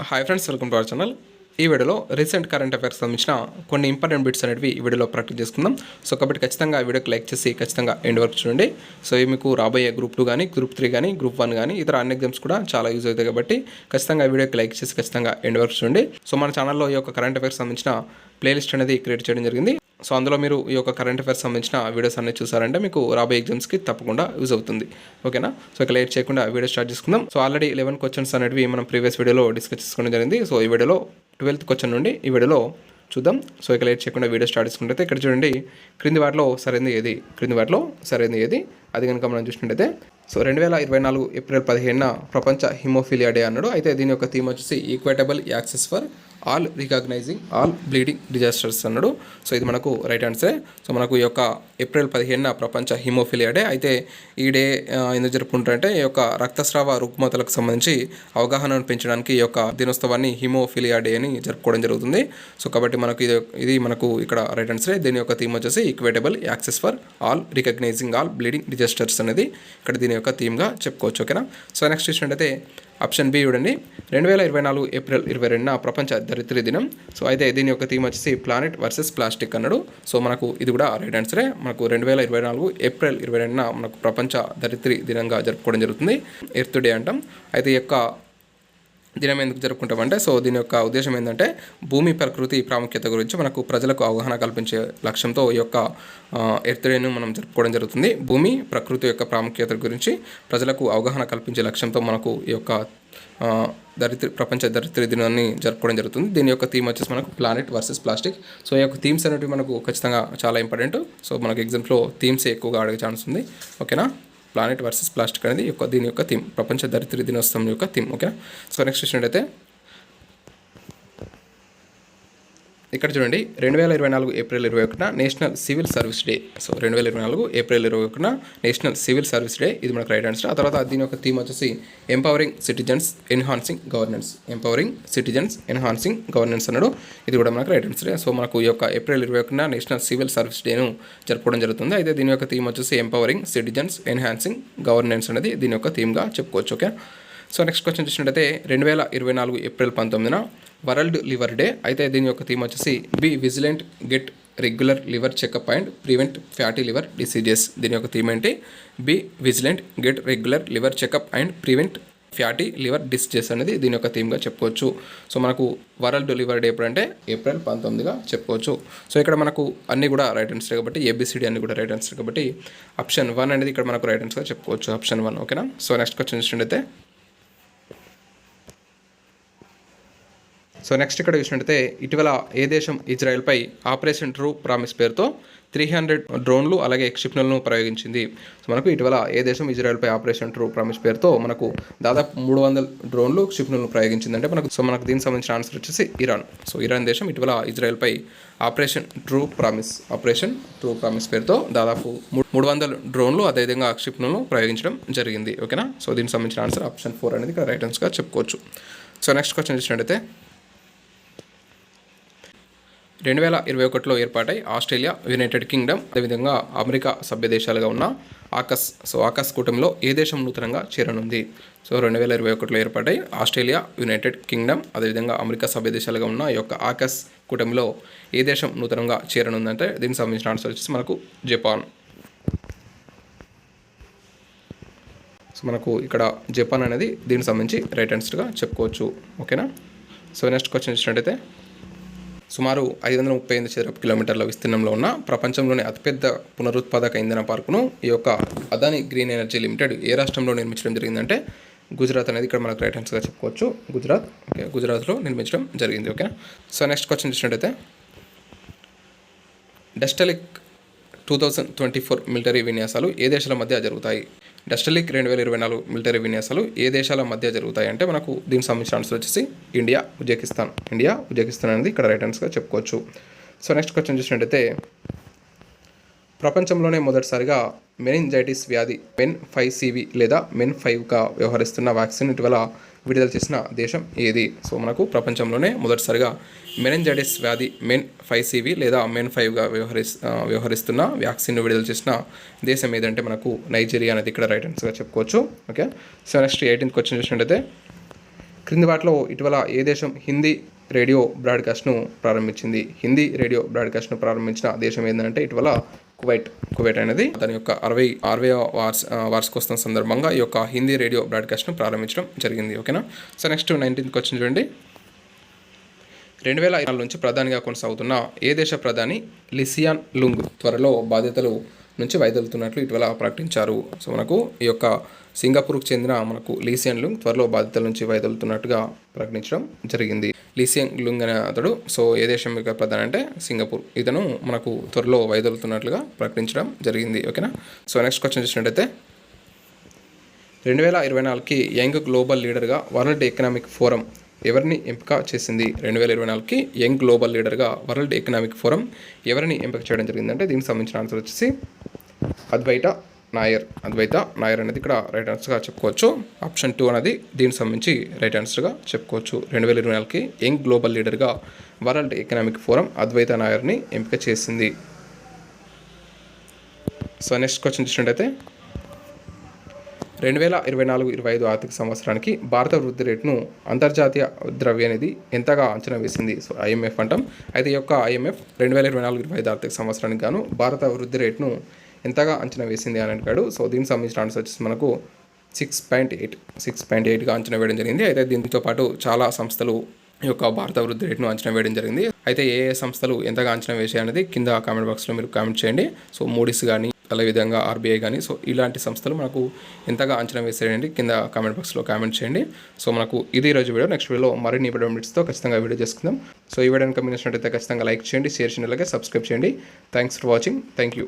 Hi friends, welcome to our channel. ఈ వీడియోలో recent current affairs సంబంధించిన కొన్ని ఇంపార్టెంట్ బిట్స్ అనేవి ఈ వీడియోలో ప్రాక్టీస్ చేసుకుందాం. సో కాబట్టి ఖచ్చితంగా ఈ వీడియోకి లైక్ చేసి ఖచ్చితంగా ఎండ్ వరకు చూడండి. సో ఇవి మీకు రాబోయే గ్రూప్ 2 కానీ గ్రూప్ 3 కానీ గ్రూప్ 1 కానీ ఇతర అన్ని ఎగ్జామ్స్ కూడా చాలా యూజ్ అవుతాయి కాబట్టి ఖచ్చితంగా ఈ వీడియోకి లైక్ చేసి ఖచ్చితంగా ఎండ్ వరకు చూడండి. సో మన ఛానల్లో ఈ యొక్క కరెంట్ అఫైర్స్ సంబంధించిన ప్లేలిస్ట్ అనేది క్రియేట్ చేయడం జరిగింది. సో అందులో మీరు ఈ యొక్క కరెంట్ అఫైర్స్ సంబంధించిన వీడియోస్ అన్ని చూసారంటే మీకు రాబోయే ఎగ్జామ్స్కి తప్పకుండా యూజ్ అవుతుంది. ఓకేనా? సో ఇక లేట్ చేయకుండా వీడియో స్టార్ట్ చేసుకుందాం. సో ఆల్రెడీ 11 క్వశ్చన్స్ అనేవి మనం ప్రీవియస్ వీడియోలో డిస్కస్ చేసుకోవడం జరిగింది. సో ఈ వీడియోలో 12th క్వశ్చన్ నుండి ఈ వీడియోలో చూద్దాం. సో ఇక లేట్ చేయకుండా వీడియో స్టార్ట్ చేసుకుంటే ఇక్కడ చూడండి, క్రింది వాటిలో సరైనది ఏది అది కనుక మనం చూసినట్టయితే సో 2024 ఏప్రిల్ 15న ప్రపంచ హిమోఫిలియా డే అన్నాడు. అయితే దీని యొక్క థీమ్ వచ్చేసి equitable access for all recognising all bleeding disasters అన్నాడు. సో ఇది మనకు రైట్ ఆన్సరే. సో మనకు ఈ యొక్క ఏప్రిల్ 15న ప్రపంచ హిమోఫిలియా డే. అయితే ఈ డే ఎందుకు జరుపుకుంటారంటే ఈ యొక్క రక్తస్రావ రుగ్మతలకు సంబంధించి అవగాహనను పెంచడానికి ఈ యొక్క దినోత్సవాన్ని హిమోఫిలియా డే అని జరుపుకోవడం జరుగుతుంది. సో కాబట్టి మనకు ఇది మనకు ఇక్కడ రైట్ ఆన్సరే. దీని యొక్క థీమ్ వచ్చేసి equitable access for all recognising all bleeding disasters అనేది ఇక్కడ దీని యొక్క థీమ్గా చెప్పుకోవచ్చు. ఓకేనా? సో నెక్స్ట్ చూసినట్టయితే ఆప్షన్ బి చూడండి, 2024 ఏప్రిల్ 22న ప్రపంచ ధరిత్రి దినం. సో అయితే దీని యొక్క థీమ్ వచ్చేసి ప్లానెట్ వర్సెస్ ప్లాస్టిక్ అన్నాడు. సో మనకు ఇది కూడా రైట్ ఆన్సరే. మనకు 2024 ఏప్రిల్ 22న మనకు ప్రపంచ ధరిత్రి దినంగా జరుపుకోవడం జరుగుతుంది. ఎర్త్ డే అంటాం. అయితే ఈ యొక్క దినం ఎందుకు జరుపుకుంటామంటే సో దీని యొక్క ఉద్దేశం ఏంటంటే భూమి ప్రకృతి ప్రాముఖ్యత గురించి మనకు ప్రజలకు అవగాహన కల్పించే లక్ష్యంతో ఈ యొక్క ఎర్త్ డేను మనం జరుపుకోవడం జరుగుతుంది. భూమి ప్రకృతి యొక్క ప్రాముఖ్యత గురించి ప్రజలకు అవగాహన కల్పించే లక్ష్యంతో మనకు ఈ యొక్క ప్రపంచ ధరిత్రి దినాన్ని జరుపుకోవడం జరుగుతుంది. దీని యొక్క థీమ్ వచ్చేసి మనకు ప్లానెట్ వర్సెస్ ప్లాస్టిక్. సో ఈ యొక్క థీమ్స్ అనేవి మనకు ఖచ్చితంగా చాలా ఇంపార్టెంట్. సో మనకు ఎగ్జామ్స్లో థీమ్స్ ఎక్కువగా అడిగే ఛాన్స్ ఉంది. ఓకేనా? ప్లానెట్ వర్సెస్ ప్లాస్టిక్ అనేది దీని యొక్క థీమ్, ప్రపంచ ధరిత్రి దినోత్సవం యొక్క థీమ్. ఓకే. సో నెక్స్ట్ చూసినట్టయితే ఇక్కడ చూడండి, 2024 ఏప్రిల్ 21న National Civil Service Day. So 2024 April 21న నేషనల్ సివిల్ సర్వీస్ డే, ఇది మనకు రైట్ ఆన్సర్. ఆ తర్వాత దీని యొక్క థీమ్ వచ్చేసి ఎంపవరింగ్ సిటిజన్స్ ఎన్హాన్సింగ్ గవర్నెన్స్ అన్నాడు. ఇది కూడా మనకు రైట్ ఆన్సర్. సో మనకు ఈ యొక్క ఏప్రిల్ 21న నేషనల్ సివిల్ సర్వీస్ డేను జరుపుకోవడం జరుగుతుంది. అయితే దీని యొక్క థీమ్ వచ్చేసి ఎంపవరింగ్ సిటిజన్స్ ఎన్హాన్సింగ్ గవర్నెన్స్ అనేది దీని యొక్క థీమ్గా చెప్పుకోవచ్చు. ఓకే. సో నెక్స్ట్ క్వశ్చన్ చూసినట్టయితే 2024 ఏప్రిల్ 19న వరల్డ్ లివర్ డే. అయితే దీని యొక్క థీమ్ వచ్చేసి B vigilant, get regular liver checkup and prevent fatty liver diseases. దీని యొక్క థీమ్ ఏంటి? B vigilant, get regular liver checkup and prevent fatty liver diseases అనేది దీని యొక్క థీమ్గా చెప్పుకోవచ్చు. సో మనకు వరల్డ్ లివర్ డే ఎప్పుడంటే ఏప్రిల్ 19గా చెప్పుకోవచ్చు. సో ఇక్కడ మనకు అన్నీ కూడా రైట్ ఆన్సర్ కాబట్టి ఏబిసిడి అన్ని కూడా రైట్ ఆన్సర్ కాబట్టి ఆప్షన్ 1 అనేది ఇక్కడ మనకు రైట్ ఆన్సర్గా చెప్పుకోవచ్చు. ఆప్షన్ 1. ఓకేనా? సో నెక్స్ట్ క్వశ్చన్ చూసినట్టయితే సో నెక్స్ట్ ఇక్కడ చూసినట్టయితే ఇటీవల ఏ దేశం ఇజ్రాయెల్పై ఆపరేషన్ ట్రూ ప్రామిస్ పేరుతో 300 డ్రోన్లు అలాగే క్షిపణులను ప్రయోగించింది. సో మనకు ఇటీవల ఏ దేశం ఇజ్రాయెల్పై ఆపరేషన్ ట్రూ ప్రామిస్ పేరుతో మనకు దాదాపు 300 డ్రోన్లు క్షిపణులను ప్రయోగించిందంటే మనకు దీనికి సంబంధించిన ఆన్సర్ వచ్చేసి ఇరాన్. సో ఇరాన్ దేశం ఇటీవల ఇజ్రాయెల్పై ఆపరేషన్ ట్రూ ప్రామిస్ పేరుతో దాదాపు 300 డ్రోన్లు అదేవిధంగా క్షిపణులను ప్రయోగించడం జరిగింది. ఓకేనా? సో దీనికి సంబంధించిన ఆన్సర్ ఆప్షన్ 4 అనేది ఇక్కడ రైట్ ఆన్సర్గా చెప్పుకోవచ్చు. సో నెక్స్ట్ క్వశ్చన్ చూసినట్టయితే 2021లో ఏర్పాటై ఆస్ట్రేలియా, యునైటెడ్ కింగ్డమ్ అదేవిధంగా అమెరికా సభ్య దేశాలుగా ఉన్న ఆకస్ కూటమిలో ఏ దేశం నూతనంగా చేరనుంది? సో 2021లో ఏర్పాటై ఆస్ట్రేలియా, యునైటెడ్ కింగ్డమ్ అదేవిధంగా అమెరికా సభ్య దేశాలుగా ఉన్న ఈ యొక్క ఆకస్ కూటమిలో ఏ దేశం నూతనంగా చేరనుందంటే దీనికి సంబంధించిన ఆన్సర్ వచ్చేసి మనకు జపాన్. సో మనకు ఇక్కడ జపాన్ అనేది దీనికి సంబంధించి రైట్ ఆన్సర్గా చెప్పుకోవచ్చు. ఓకేనా? సో నెక్స్ట్ క్వశ్చన్ చూసినట్టయితే సుమారు 538 చదరపు కిలోమీటర్ల విస్తీర్ణంలో ఉన్న ప్రపంచంలోని అతిపెద్ద పునరుత్పాదక ఇంధన పార్కును ఈ యొక్క అదాని గ్రీన్ ఎనర్జీ లిమిటెడ్ ఏ రాష్ట్రంలో నిర్మించడం జరిగిందంటే గుజరాత్ అనేది ఇక్కడ మనకు రైట్ ఆన్సర్గా చెప్పుకోవచ్చు. గుజరాత్లో నిర్మించడం జరిగింది. ఓకే. సో నెక్స్ట్ క్వశ్చన్ చూసినట్టయితే డస్టలిక్ 2024 మిలిటరీ విన్యాసాలు ఏ దేశాల మధ్య జరుగుతాయి? డస్టలిక్ 2024 మిలిటరీ విన్యాసాలు ఏ దేశాల మధ్య జరుగుతాయి అంటే మనకు దీనికి సంబంధించిన ఆన్సర్ వచ్చేసి ఇండియా, ఉజ్బెకిస్తాన్ అనేది ఇక్కడ రైట్ ఆన్సర్గా చెప్పుకోవచ్చు. సో నెక్స్ట్ క్వశ్చన్ చూసినట్టయితే ప్రపంచంలోనే మొదటిసారిగా మెనింజైటిస్ వ్యాధి MEN5CV లేదా MEN5గా వ్యవహరిస్తున్న వ్యాక్సిన్ ఇటీవల విడుదల చేసిన దేశం ఏది? సో మనకు ప్రపంచంలోనే మొదటిసారిగా మెనింజైటిస్ వ్యాధి MEN5CV లేదా MEN5గా వ్యవహరిస్తున్న వ్యాక్సిన్ విడుదల చేసిన దేశం ఏదంటే మనకు నైజీరియా అనేది ఇక్కడ రైట్ ఆన్సర్గా చెప్పుకోవచ్చు. Okay. So next 18th question చూసినట్టయితే క్రింది వాటిలో ఇటీవల ఏ దేశం హిందీ రేడియో బ్రాడ్కాస్ట్ను ప్రారంభించింది? హిందీ రేడియో బ్రాడ్కాస్ట్ను ప్రారంభించిన దేశం ఏంటంటే ఇటీవల కువైట్ అనేది దాని యొక్క 60వ వార్షికోత్సవం సందర్భంగా ఈ యొక్క హిందీ రేడియో బ్రాడ్కాస్ట్ను ప్రారంభించడం జరిగింది. ఓకేనా. సో నెక్స్ట్ 19th క్వశ్చన్ చూడండి. 2024 నుంచి ప్రధానిగా కొనసాగుతున్న ఏ దేశ ప్రధాని లీసియాన్ లుంగ్ త్వరలో బాధ్యతలు నుంచి వైదొలుతున్నట్లు ఇటీవల ప్రకటించారు? సో మనకు ఈ యొక్క సింగపూర్కు చెందిన మనకు లీసియాన్ లుంగ్ త్వరలో బాధ్యతల నుంచి వైదొలుతున్నట్టుగా ప్రకటించడం జరిగింది. లీసియాన్ లుంగ్ అనే అతడు సో ఏ దేశం యొక్క ప్రధాని అంటే సింగపూర్. ఇతను మనకు త్వరలో వైదొలుతున్నట్లుగా ప్రకటించడం జరిగింది. ఓకేనా. సో నెక్స్ట్ క్వశ్చన్ చూసినట్టయితే 2024కి యంగ్ గ్లోబల్ లీడర్గా వరల్డ్ ఎకనామిక్ ఫోరం ఎవరిని ఎంపిక చేసింది? 2024కి యంగ్ గ్లోబల్ లీడర్గా వరల్డ్ ఎకనామిక్ ఫోరం ఎవరిని ఎంపిక చేయడం జరిగిందంటే దీనికి సంబంధించిన ఆన్సర్ వచ్చేసి అద్వైత నాయర్ అనేది ఇక్కడ రైట్ ఆన్సర్గా చెప్పుకోవచ్చు. ఆప్షన్ 2 అనేది దీనికి సంబంధించి రైట్ ఆన్సర్గా చెప్పుకోవచ్చు. 2024కి యంగ్ గ్లోబల్ లీడర్గా వరల్డ్ ఎకనామిక్ ఫోరం అద్వైత నాయర్ని ఎంపిక చేసింది. సో నెక్స్ట్ క్వశ్చన్ చూసినట్టయితే 2024-25 ఆర్థిక సంవత్సరానికి భారత వృద్ధి రేటును అంతర్జాతీయ ద్రవ్యనిధి ఎంతగా అంచనా వేసింది? సో IMF అంటాం. అయితే ఈ యొక్క IMF 2024-25 ఆర్థిక సంవత్సరానికి గాను భారత వృద్ధి రేటును ఎంతగా అంచనా వేసింది అని అడిగాడు. సో దీనికి సంబంధించిన ఆన్సర్ వచ్చేసి మనకు 6.8గా అంచనా వేయడం జరిగింది. అయితే దీంతో పాటు చాలా సంస్థలు ఈ యొక్క భారత వృద్ధి రేటును అంచనా వేయడం జరిగింది. అయితే ఏ సంస్థలు ఎంతగా అంచనా వేసాయి అనేది కింద కామెంట్ బాక్స్లో మీరు కామెంట్ చేయండి. సో మూడీస్ కానీ అదేవిధంగా RBI కానీ సో ఇలాంటి సంస్థలు మనకు ఎంతగా అంచనా వేసేయండి కింద కామెంట్ బాక్స్లో కామెంట్ చేయండి. సో మనకు ఇది ఈరోజు వీడియో. నెక్స్ట్ వీడియోలో మరిన్ని అప్డేట్స్తో ఖచ్చితంగా వీడియో చేసుకుందాం. సో ఈ వీడియోని కమెంట్ చేసినట్టయితే ఖచ్చితంగా లైక్ చేయండి, షేర్ చేయండి, అలాగే సబ్స్క్రైబ్ చేయండి. Thanks for watching. Thank you.